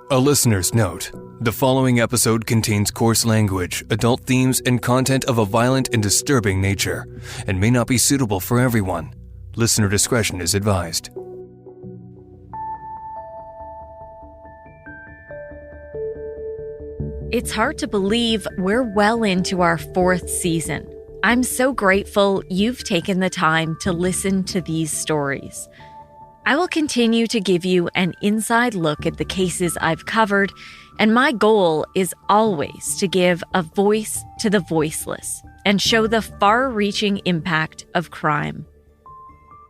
A listener's note. The following episode contains coarse language, adult themes, and content of a violent and disturbing nature, and may not be suitable for everyone. Listener discretion is advised. It's hard to believe we're well into our 4th season. I'm so grateful you've taken the time to listen to these stories. I will continue to give you an inside look at the cases I've covered, and my goal is always to give a voice to the voiceless and show the far-reaching impact of crime.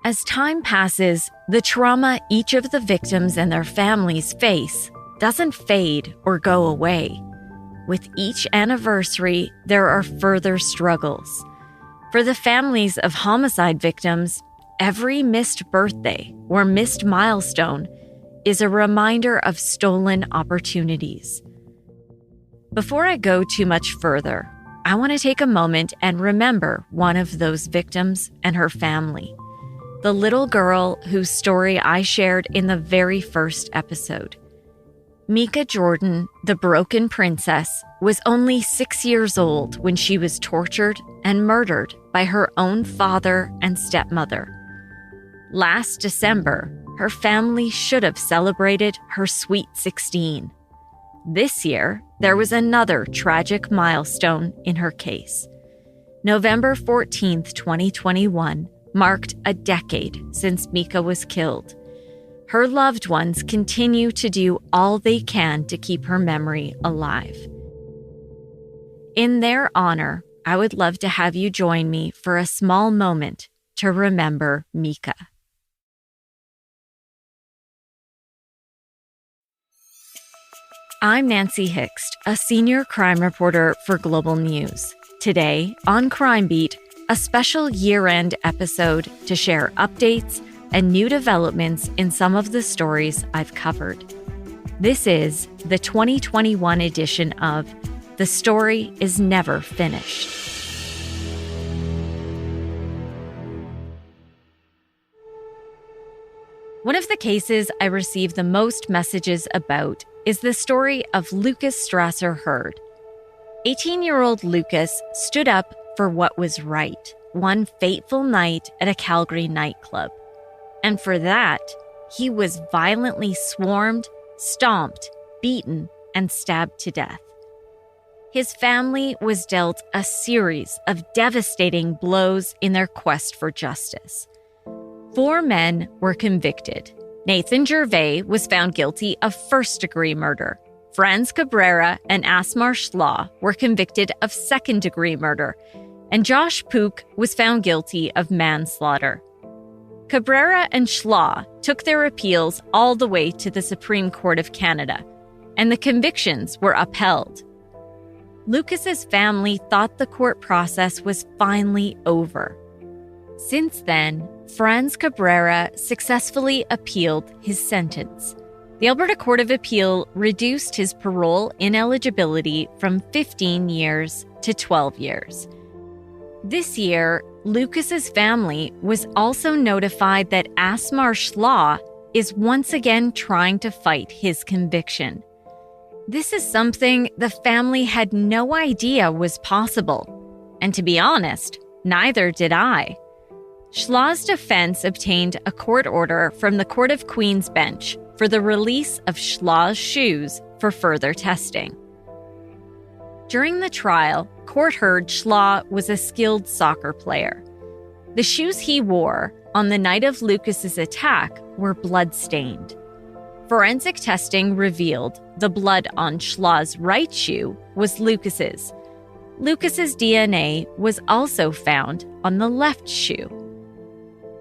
As time passes, the trauma each of the victims and their families face doesn't fade or go away. With each anniversary, there are further struggles. For the families of homicide victims, every missed birthday or missed milestone is a reminder of stolen opportunities. Before I go too much further, I want to take a moment and remember one of those victims and her family, the little girl whose story I shared in the very first episode. Mika Jordan, the broken princess, was only 6 years old when she was tortured and murdered by her own father and stepmother. Last December, her family should have celebrated her sweet 16. This year, there was another tragic milestone in her case. November 14th, 2021, marked a decade since Mika was killed. Her loved ones continue to do all they can to keep her memory alive. In their honor, I would love to have you join me for a small moment to remember Mika. I'm Nancy Hixt, a senior crime reporter for Global News. Today, on Crime Beat, a special year-end episode to share updates and new developments in some of the stories I've covered. This is the 2021 edition of The Story Is Never Finished. One of the cases I receive the most messages about is the story of Lucas Strasser Hurd. 18-year-old Lucas stood up for what was right one fateful night at a Calgary nightclub. And for that, he was violently swarmed, stomped, beaten, and stabbed to death. His family was dealt a series of devastating blows in their quest for justice. 4 men were convicted. Nathan Gervais was found guilty of first-degree murder. Franz Cabrera and Asmar Schlaw were convicted of second-degree murder. And Josh Pook was found guilty of manslaughter. Cabrera and Schlaw took their appeals all the way to the Supreme Court of Canada, and the convictions were upheld. Lucas's family thought the court process was finally over. Since then, Franz Cabrera successfully appealed his sentence. The Alberta Court of Appeal reduced his parole ineligibility from 15 years to 12 years. This year, Lucas's family was also notified that Asmar Schlaw is once again trying to fight his conviction. This is something the family had no idea was possible. And to be honest, neither did I. Schlaw's defense obtained a court order from the Court of Queen's bench for the release of Schlaw's shoes for further testing. During the trial, court heard Schlaw was a skilled soccer player. The shoes he wore on the night of Lucas's attack were blood-stained. Forensic testing revealed the blood on Schlaw's right shoe was Lucas's. Lucas's DNA was also found on the left shoe.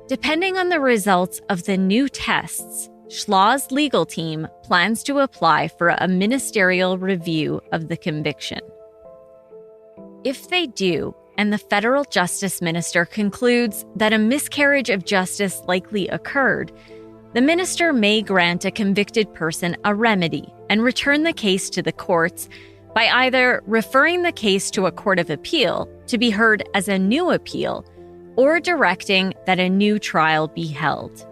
Depending on the results of the new tests, Schlaw's legal team plans to apply for a ministerial review of the conviction. If they do, and the federal justice minister concludes that a miscarriage of justice likely occurred, the minister may grant a convicted person a remedy and return the case to the courts by either referring the case to a court of appeal to be heard as a new appeal or directing that a new trial be held.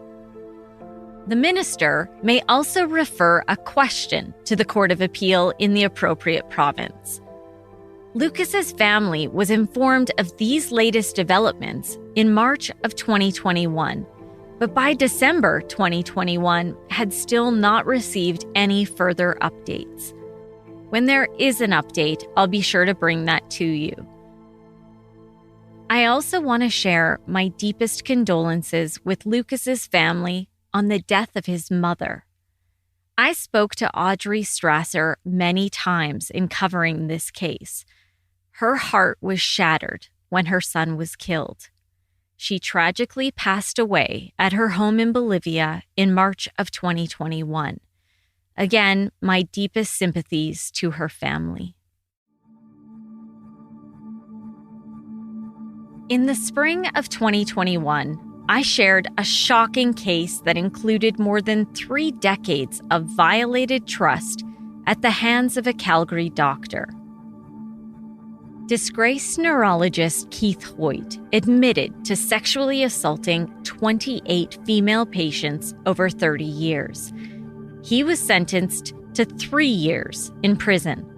The minister may also refer a question to the Court of Appeal in the appropriate province. Lucas's family was informed of these latest developments in March of 2021, but by December 2021 had still not received any further updates. When there is an update, I'll be sure to bring that to you. I also want to share my deepest condolences with Lucas's family on the death of his mother. I spoke to Audrey Strasser many times in covering this case. Her heart was shattered when her son was killed. She tragically passed away at her home in Bolivia in March of 2021. Again, my deepest sympathies to her family. In the spring of 2021, I shared a shocking case that included more than 3 decades of violated trust at the hands of a Calgary doctor. Disgraced neurologist Keith Hoyt admitted to sexually assaulting 28 female patients over 30 years. He was sentenced to 3 years in prison.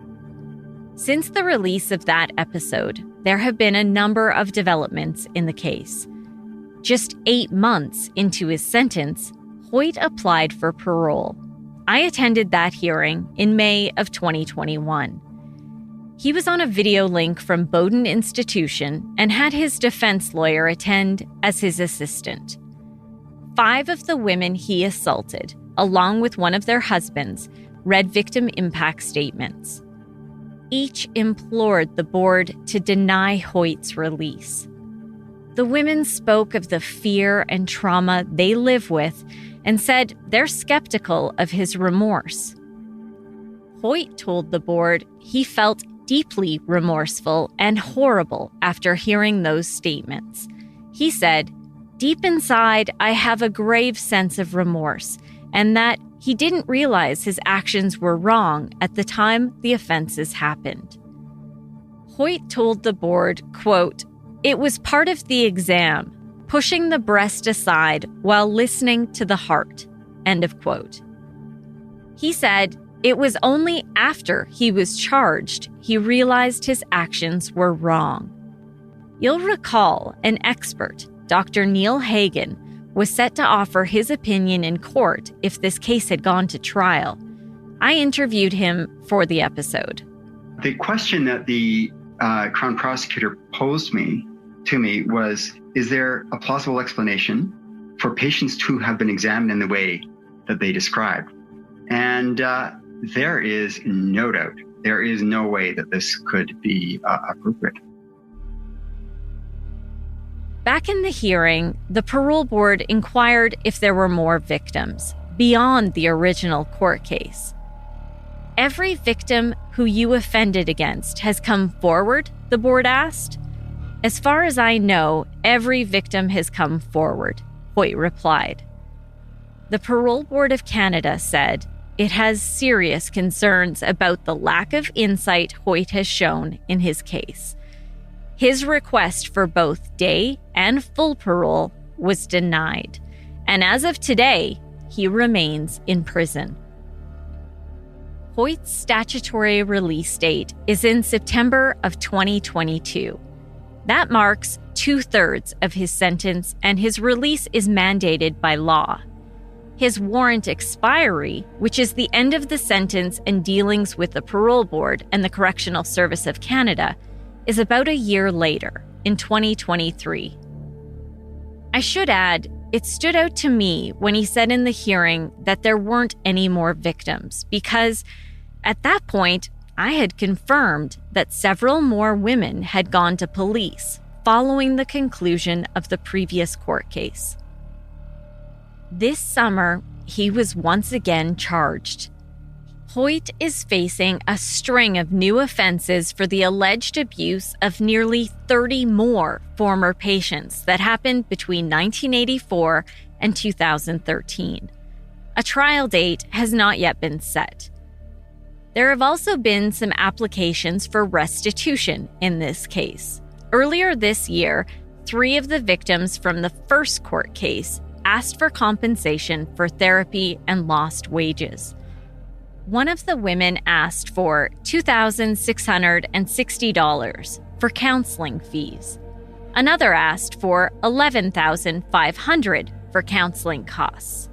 Since the release of that episode, there have been a number of developments in the case. Just 8 months into his sentence, Hoyt applied for parole. I attended that hearing in May of 2021. He was on a video link from Bowdoin Institution and had his defense lawyer attend as his assistant. 5 of the women he assaulted, along with one of their husbands, read victim impact statements. Each implored the board to deny Hoyt's release. The women spoke of the fear and trauma they live with and said they're skeptical of his remorse. Hoyt told the board he felt deeply remorseful and horrible after hearing those statements. He said, "Deep inside, I have a grave sense of remorse, and that he didn't realize his actions were wrong at the time the offenses happened." Hoyt told the board, quote, "It was part of the exam, pushing the breast aside while listening to the heart," end of quote. He said it was only after he was charged he realized his actions were wrong. You'll recall an expert, Dr. Neil Hagen, was set to offer his opinion in court if this case had gone to trial. I interviewed him for the episode. The question that the Crown prosecutor posed to me was, is there a plausible explanation for patients to have been examined in the way that they described? And there is no doubt, there is no way that this could be appropriate. Back in the hearing, the parole board inquired if there were more victims beyond the original court case. "Every victim who you offended against has come forward?" the board asked. "As far as I know, every victim has come forward," Hoyt replied. The Parole Board of Canada said it has serious concerns about the lack of insight Hoyt has shown in his case. His request for both day and full parole was denied, and as of today, he remains in prison. Hoyt's statutory release date is in September of 2022. That marks 2/3 of his sentence, and his release is mandated by law. His warrant expiry, which is the end of the sentence and dealings with the Parole Board and the Correctional Service of Canada, is about a year later, in 2023. I should add, it stood out to me when he said in the hearing that there weren't any more victims, because at that point, I had confirmed that several more women had gone to police following the conclusion of the previous court case. This summer, he was once again charged. Hoyt is facing a string of new offenses for the alleged abuse of nearly 30 more former patients that happened between 1984 and 2013. A trial date has not yet been set. There have also been some applications for restitution in this case. Earlier this year, 3 of the victims from the first court case asked for compensation for therapy and lost wages. One of the women asked for $2,660 for counseling fees. Another asked for $11,500 for counseling costs.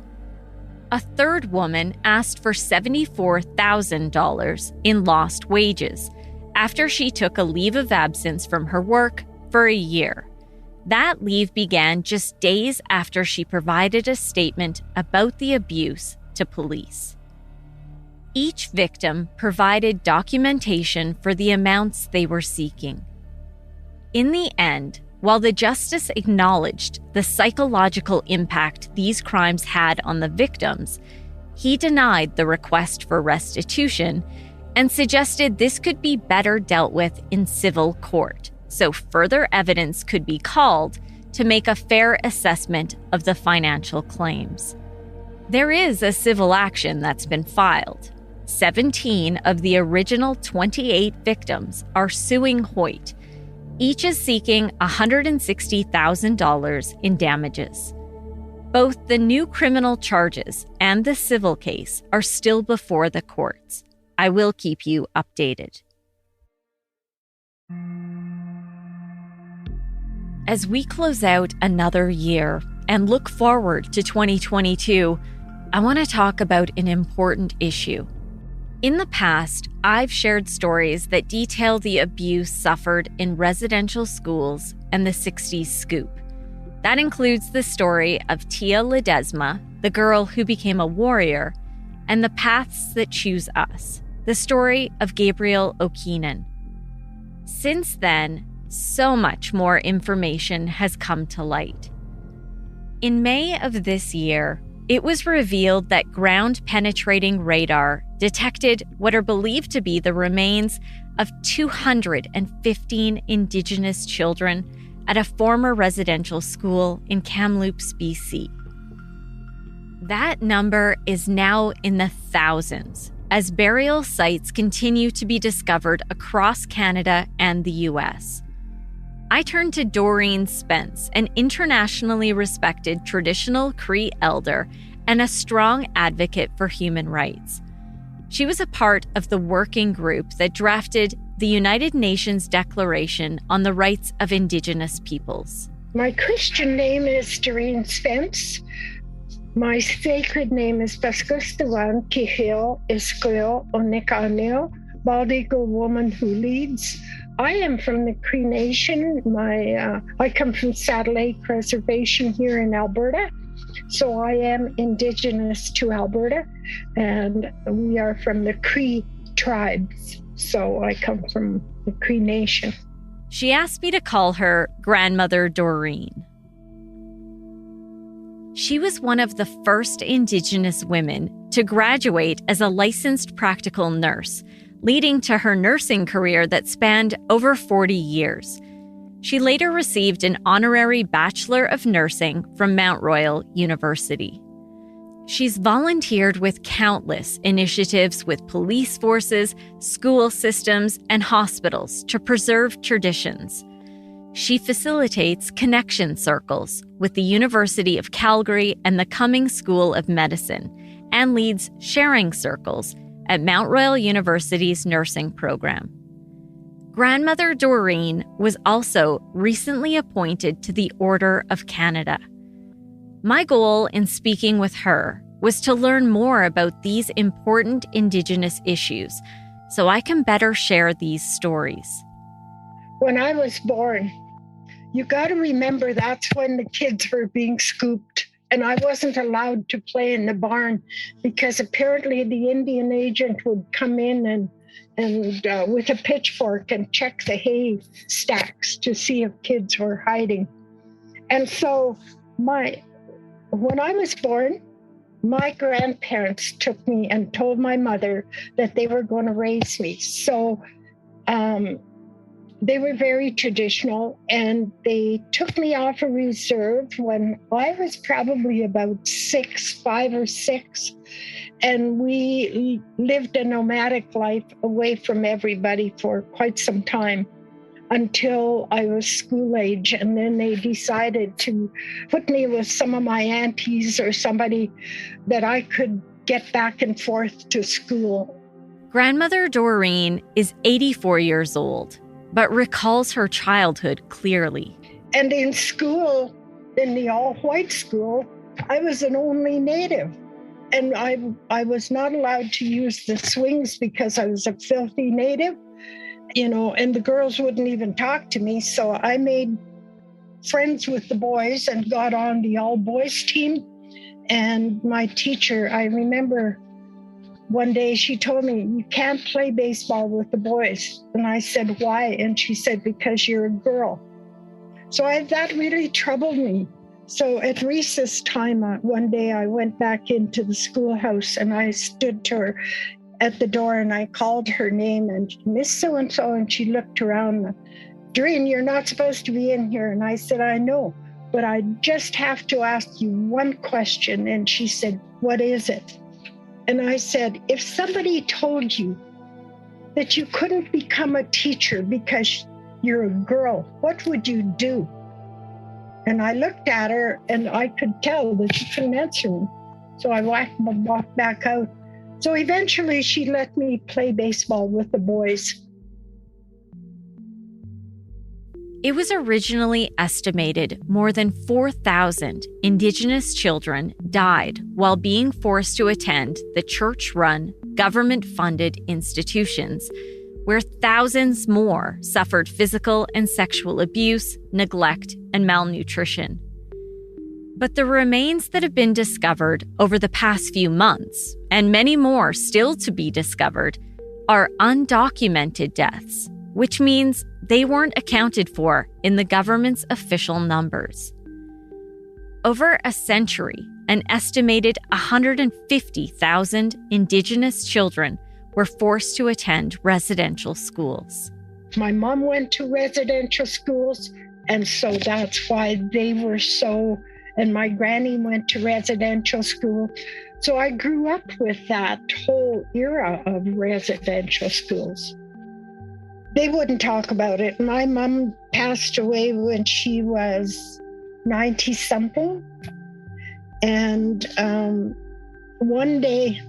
A third woman asked for $74,000 in lost wages after she took a leave of absence from her work for a year. That leave began just days after she provided a statement about the abuse to police. Each victim provided documentation for the amounts they were seeking. In the end, while the justice acknowledged the psychological impact these crimes had on the victims, he denied the request for restitution and suggested this could be better dealt with in civil court, so further evidence could be called to make a fair assessment of the financial claims. There is a civil action that's been filed. 17 of the original 28 victims are suing Hoyt. Each is seeking $160,000 in damages. Both the new criminal charges and the civil case are still before the courts. I will keep you updated. As we close out another year and look forward to 2022, I want to talk about an important issue. In the past, I've shared stories that detail the abuse suffered in residential schools and the 60s scoop. That includes the story of Tia Ledesma, the girl who became a warrior, and the paths that choose us, the story of Gabriel O'Keenan. Since then, so much more information has come to light. In May of this year, it was revealed that ground-penetrating radar detected what are believed to be the remains of 215 Indigenous children at a former residential school in Kamloops, BC. That number is now in the thousands, as burial sites continue to be discovered across Canada and the US. I turned to Doreen Spence, an internationally respected traditional Cree elder and a strong advocate for human rights. She was a part of the working group that drafted the United Nations Declaration on the Rights of Indigenous Peoples. My Christian name is Doreen Spence. My sacred name is Pascustawan Kihil Iskil Onekanil, bald eagle woman who leads. I am from the Cree Nation. I come from Saddle Lake Reservation here in Alberta. So I am Indigenous to Alberta, and we are from the Cree tribes. So I come from the Cree Nation. She asked me to call her Grandmother Doreen. She was one of the first Indigenous women to graduate as a licensed practical nurse, leading to her nursing career that spanned over 40 years. She later received an honorary Bachelor of Nursing from Mount Royal University. She's volunteered with countless initiatives with police forces, school systems, and hospitals to preserve traditions. She facilitates connection circles with the University of Calgary and the Cummings School of Medicine, and leads sharing circles at Mount Royal University's nursing program. Grandmother Doreen was also recently appointed to the Order of Canada. My goal in speaking with her was to learn more about these important Indigenous issues so I can better share these stories. When I was born, you got to remember that's when the kids were being scooped, and I wasn't allowed to play in the barn because apparently the Indian agent would come in and with a pitchfork and check the hay stacks to see if kids were hiding. And so when I was born, my grandparents took me and told my mother that they were going to raise me. So they were very traditional, and they took me off a reserve when I was probably about 5 or 6. And we lived a nomadic life away from everybody for quite some time. until I was school age. And then they decided to put me with some of my aunties or somebody that I could get back and forth to school. Grandmother Doreen is 84 years old, but recalls her childhood clearly. And in school, in the all-white school, I was an only native. And I was not allowed to use the swings because I was a filthy native, and the girls wouldn't even talk to me. So I made friends with the boys and got on the all-boys team. And my teacher, I remember one day she told me, "You can't play baseball with the boys." And I said, "Why?" And she said, "Because you're a girl." So that really troubled me. So at recess time, one day I went back into the schoolhouse and I stood to her at the door and I called her name, and Miss So-and-so, and she looked around. "Doreen, you're not supposed to be in here." And I said, "I know, but I just have to ask you one question." And she said, "What is it?" And I said, "If somebody told you that you couldn't become a teacher because you're a girl, what would you do?" And I looked at her and I could tell that she couldn't answer me. So I walked back out. So eventually she let me play baseball with the boys. It was originally estimated more than 4,000 Indigenous children died while being forced to attend the church-run, government-funded institutions, where thousands more suffered physical and sexual abuse, neglect, and malnutrition. But the remains that have been discovered over the past few months, and many more still to be discovered, are undocumented deaths, which means they weren't accounted for in the government's official numbers. Over a century, an estimated 150,000 Indigenous children were forced to attend residential schools. My mom went to residential schools, and so that's why they were so, and my granny went to residential school. So I grew up with that whole era of residential schools. They wouldn't talk about it. My mom passed away when she was 90-something. And one day,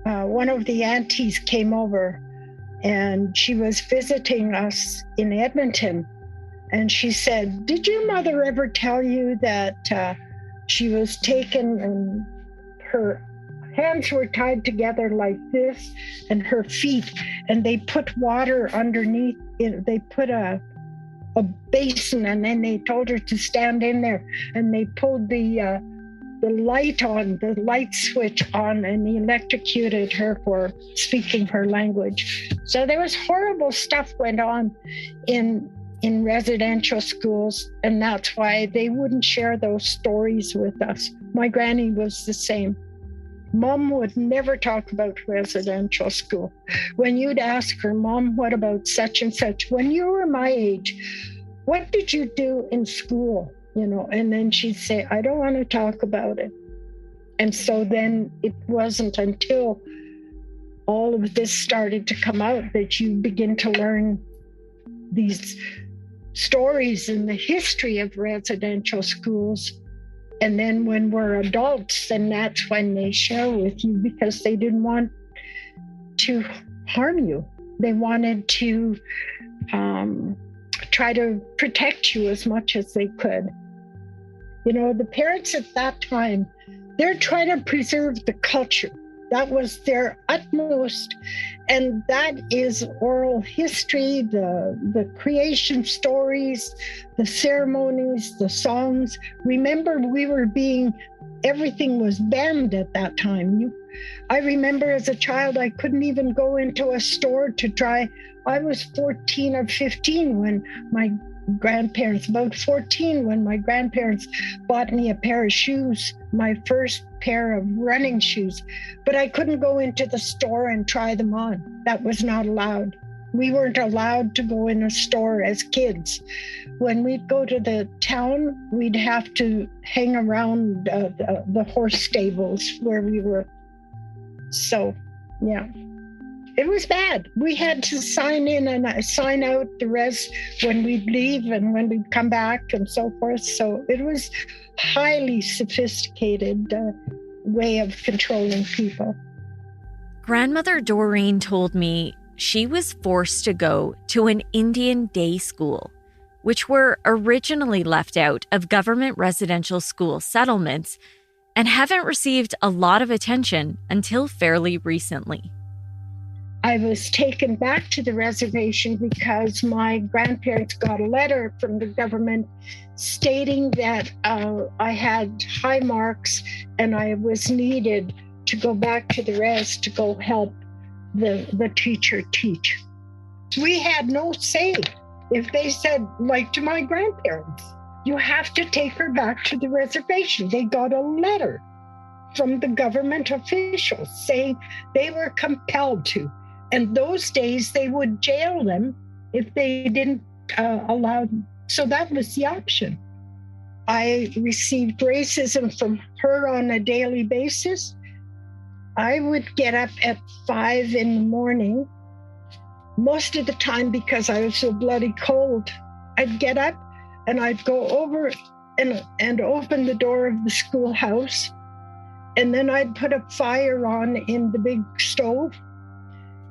one of the aunties came over and she was visiting us in Edmonton. And she said, "Did your mother ever tell you that she was taken and her hands were tied together like this and her feet, and they put water underneath it. They put a basin, and then they told her to stand in there, and they pulled the light switch on, and electrocuted her for speaking her language." So there was horrible stuff went on in residential schools, and that's why they wouldn't share those stories with us. My granny was the same. Mom would never talk about residential school. When you'd ask her, "Mom, what about such and such? When you were my age, what did you do in school?" And then she'd say, "I don't want to talk about it." And so then it wasn't until all of this started to come out that you begin to learn these stories in the history of residential schools. And then when we're adults, then that's when they share with you, because they didn't want to harm you. They wanted to try to protect you as much as they could. The parents at that time, they're trying to preserve the culture. That was their utmost. And that is oral history, the creation stories, the ceremonies, the songs. Remember, everything was banned at that time. I remember as a child, I couldn't even go into a store to try. I was 14 or 15 when my grandparents, about 14, when my grandparents bought me a pair of shoes, my first pair of running shoes, but I couldn't go into the store and try them on. That was not allowed. We weren't allowed to go in a store as kids. When we'd go to the town, we'd have to hang around the horse stables where we were. So, yeah. It was bad. We had to sign in and sign out the rest when we'd leave and when we'd come back and so forth. So it was highly sophisticated way of controlling people. Grandmother Doreen told me she was forced to go to an Indian day school, which were originally left out of government residential school settlements and haven't received a lot of attention until fairly recently. I was taken back to the reservation because my grandparents got a letter from the government stating that I had high marks and I was needed to go back to the res to go help the teacher teach. We had no say. If they said, like to my grandparents, you have to take her back to the reservation. They got a letter from the government officials saying they were compelled to. And those days, they would jail them if they didn't allow them. So that was the option. I received racism from her on a daily basis. I would get up at 5 a.m, most of the time because I was so bloody cold. I'd get up and I'd go over and open the door of the schoolhouse. And then I'd put a fire on in the big stove.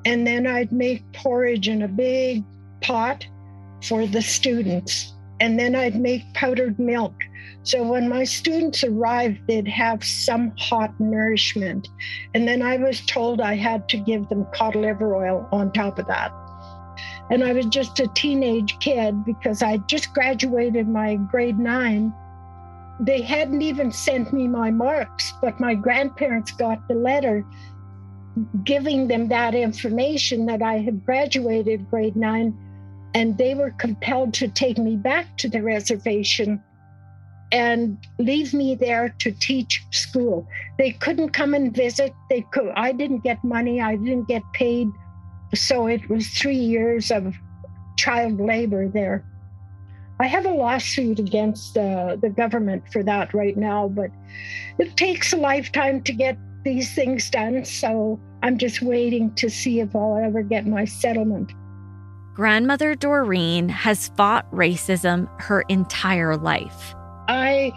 And then I'd make porridge in a big pot for the students. And then I'd make powdered milk. So when my students arrived, they'd have some hot nourishment. And then I was told I had to give them cod liver oil on top of that. And I was just a teenage kid because I just graduated my grade 9. They hadn't even sent me my marks, but my grandparents got the letter giving them that information that I had graduated grade 9, and they were compelled to take me back to the reservation and leave me there to teach school. They couldn't come and visit. I didn't get money. I didn't get paid. So it was 3 years of child labor there. I have a lawsuit against the government for that right now, but it takes a lifetime to get these things done. So I'm just waiting to see if I'll ever get my settlement. Grandmother Doreen has fought racism her entire life. I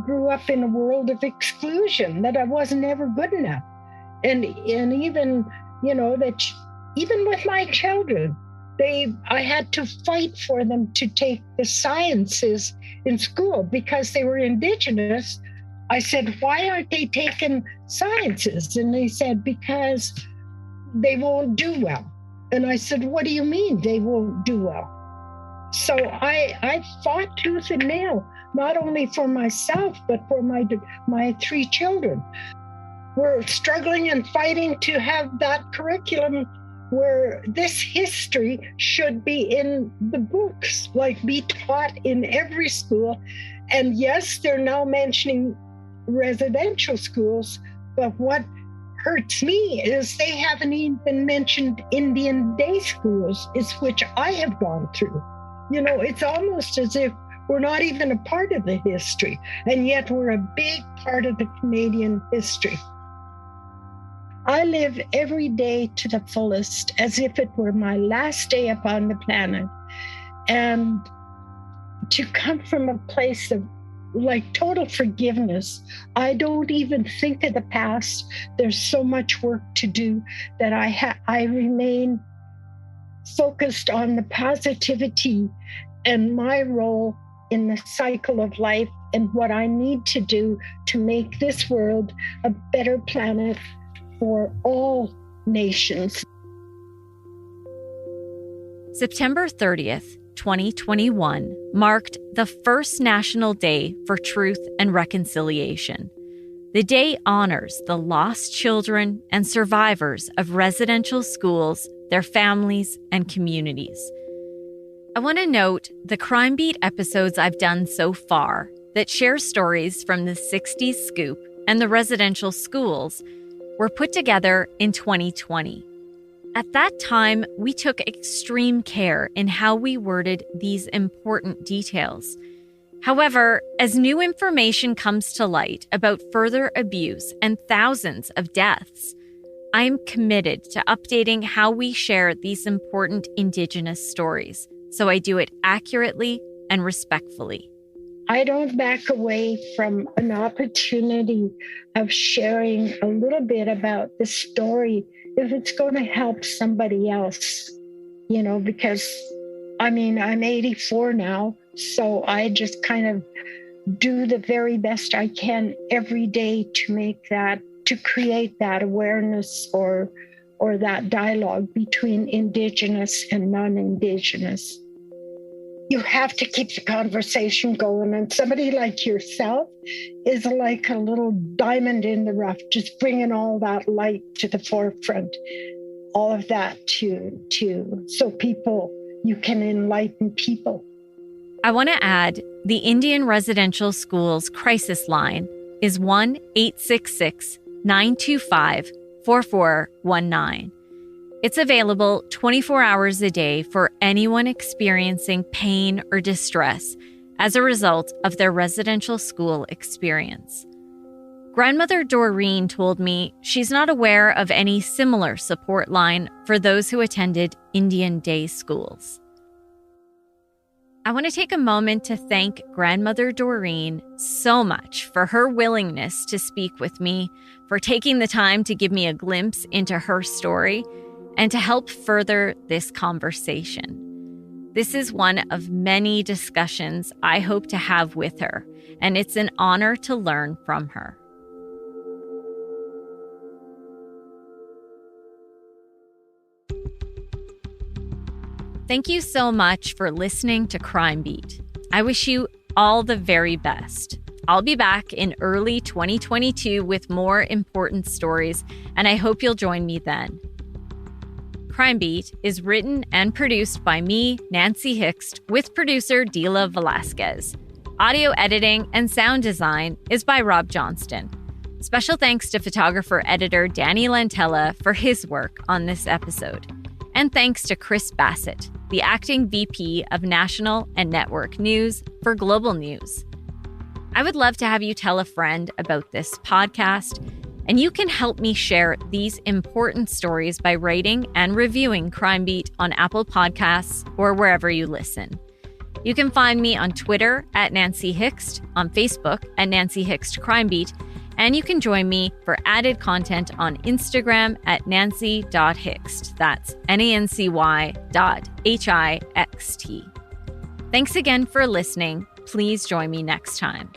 grew up in a world of exclusion, that I wasn't ever good enough. And even, even with my children, I had to fight for them to take the sciences in school because they were Indigenous. I said, why aren't they taking sciences? And they said, because they won't do well. And I said, what do you mean they won't do well? So I fought tooth and nail, not only for myself, but for my 3 children. We're struggling and fighting to have that curriculum where this history should be in the books, like be taught in every school. And yes, they're now mentioning residential schools, but what hurts me is they haven't even mentioned Indian day schools, which I have gone through. It's almost as if we're not even a part of the history, and yet we're a big part of the Canadian history. I live every day to the fullest as if it were my last day upon the planet. And to come from a place of total forgiveness, I don't even think of the past. There's so much work to do that I remain focused on the positivity and my role in the cycle of life and what I need to do to make this world a better planet for all nations. September 30th, 2021 marked the first National Day for Truth and Reconciliation. The day honors the lost children and survivors of residential schools, their families, and communities. I want to note the Crime Beat episodes I've done so far that share stories from the 60s scoop and the residential schools were put together in 2020. At that time, we took extreme care in how we worded these important details. However, as new information comes to light about further abuse and thousands of deaths, I'm committed to updating how we share these important Indigenous stories, so I do it accurately and respectfully. I don't back away from an opportunity of sharing a little bit about the story if it's going to help somebody else, because I'm 84 now, so I just kind of do the very best I can every day to create that awareness or that dialogue between Indigenous and non-Indigenous. You have to keep the conversation going. And somebody like yourself is like a little diamond in the rough, just bringing all that light to the forefront, all of that so you can enlighten people. I want to add the Indian Residential Schools crisis line is 1-866-925-4419. It's available 24 hours a day for anyone experiencing pain or distress as a result of their residential school experience. Grandmother Doreen told me she's not aware of any similar support line for those who attended Indian day schools. I want to take a moment to thank Grandmother Doreen so much for her willingness to speak with me, for taking the time to give me a glimpse into her story, and to help further this conversation. This is one of many discussions I hope to have with her, and it's an honor to learn from her. Thank you so much for listening to Crime Beat. I wish you all the very best. I'll be back in early 2022 with more important stories, and I hope you'll join me then. Crime Beat is written and produced by me, Nancy Hixt, with producer Dila Velasquez. Audio editing and sound design is by Rob Johnston. Special thanks to photographer-editor Danny Lantella for his work on this episode. And thanks to Chris Bassett, the acting VP of National and Network News for Global News. I would love to have you tell a friend about this podcast, and you can help me share these important stories by rating and reviewing Crime Beat on Apple Podcasts or wherever you listen. You can find me on Twitter at Nancy Hixt, on Facebook at Nancy Hixt Crime Beat, and you can join me for added content on Instagram at nancy.hixt. That's nancy.hixt. Thanks again for listening. Please join me next time.